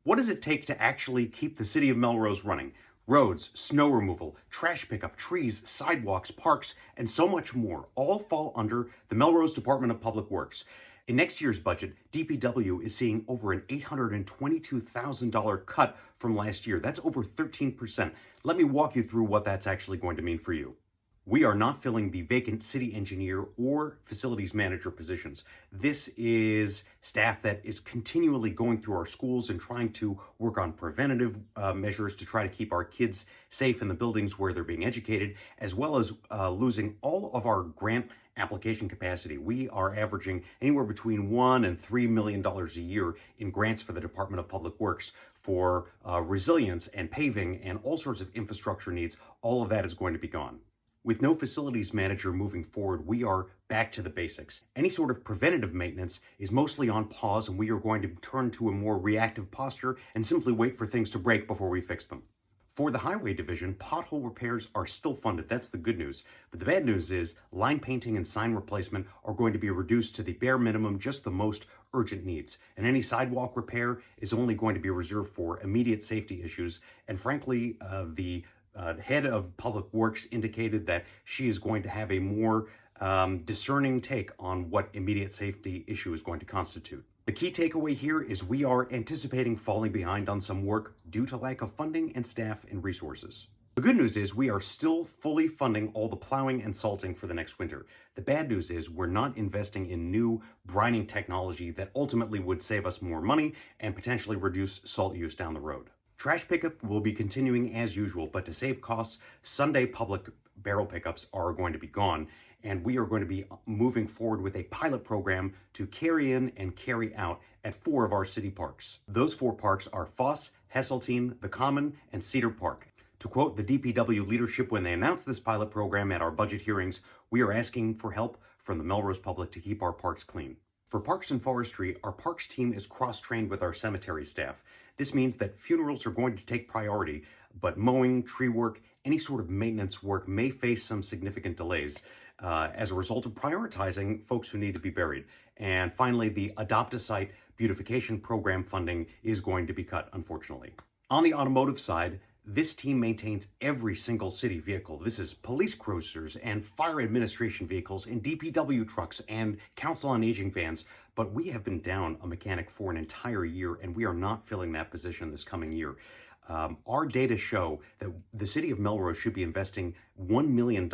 What does it take to actually keep the city of Melrose running? Roads, snow removal, trash pickup, trees, sidewalks, parks, and so much more all fall under the Melrose Department of Public Works. In next year's budget, DPW is seeing over an $822,000 cut from last year. That's over 13%. Let me walk you through what that's actually going to mean for you. We are not filling the vacant city engineer or facilities manager positions. This is staff that is continually going through our schools and trying to work on preventative measures to try to keep our kids safe in the buildings where they're being educated, as well as losing all of our grant application capacity. We are averaging anywhere between $1 and $3 million a year in grants for the Department of Public Works for resilience and paving and all sorts of infrastructure needs. All of that is going to be gone. With no facilities manager moving forward, we are back to the basics. Any sort of preventative maintenance is mostly on pause, and we are going to turn to a more reactive posture and simply wait for things to break before we fix them. For the highway division, pothole repairs are still funded. That's the good news. But the bad news is line painting and sign replacement are going to be reduced to the bare minimum, just the most urgent needs. And any sidewalk repair is only going to be reserved for immediate safety issues. And frankly, the head of Public Works indicated that she is going to have a more discerning take on what immediate safety issue is going to constitute. The key takeaway here is we are anticipating falling behind on some work due to lack of funding and staff and resources. The good news is we are still fully funding all the plowing and salting for the next winter. The bad news is we're not investing in new brining technology that ultimately would save us more money and potentially reduce salt use down the road. Trash pickup will be continuing as usual, but to save costs, Sunday public barrel pickups are going to be gone, and we are going to be moving forward with a pilot program to carry in and carry out at 4 of our city parks. Those 4 parks are Foss, Hesseltine, The Common, and Cedar Park. To quote the DPW leadership when they announced this pilot program at our budget hearings, we are asking for help from the Melrose public to keep our parks clean. For Parks and Forestry, our parks team is cross-trained with our cemetery staff. This means that funerals are going to take priority, but mowing, tree work, any sort of maintenance work may face some significant delays as a result of prioritizing folks who need to be buried. And finally, the Adopt-A-Site beautification program funding is going to be cut, unfortunately. On the automotive side, this team maintains every single city vehicle. This is police cruisers and fire administration vehicles and DPW trucks and council on aging vans. But we have been down a mechanic for an entire year, and we are not filling that position this coming year. Our data show that the city of Melrose should be investing $1 million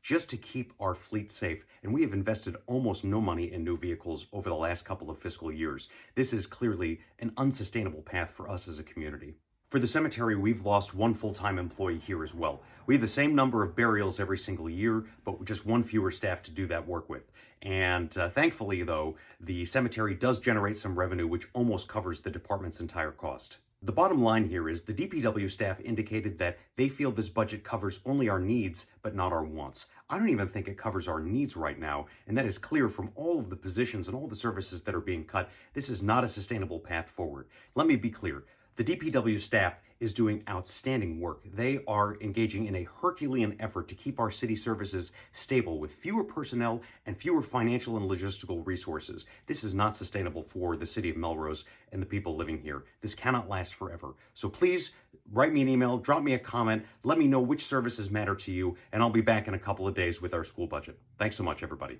just to keep our fleet safe. And we have invested almost no money in new vehicles over the last couple of fiscal years. This is clearly an unsustainable path for us as a community. For the cemetery, we've lost 1 full-time employee here as well. We have the same number of burials every single year, but just 1 fewer staff to do that work with. And thankfully, though, the cemetery does generate some revenue, which almost covers the department's entire cost. The bottom line here is the DPW staff indicated that they feel this budget covers only our needs, but not our wants. I don't even think it covers our needs right now, and that is clear from all of the positions and all the services that are being cut. This is not a sustainable path forward. Let me be clear. The DPW staff is doing outstanding work. They are engaging in a Herculean effort to keep our city services stable with fewer personnel and fewer financial and logistical resources. This is not sustainable for the city of Melrose and the people living here. This cannot last forever. So please write me an email, drop me a comment, let me know which services matter to you, and I'll be back in a couple of days with our school budget. Thanks so much, everybody.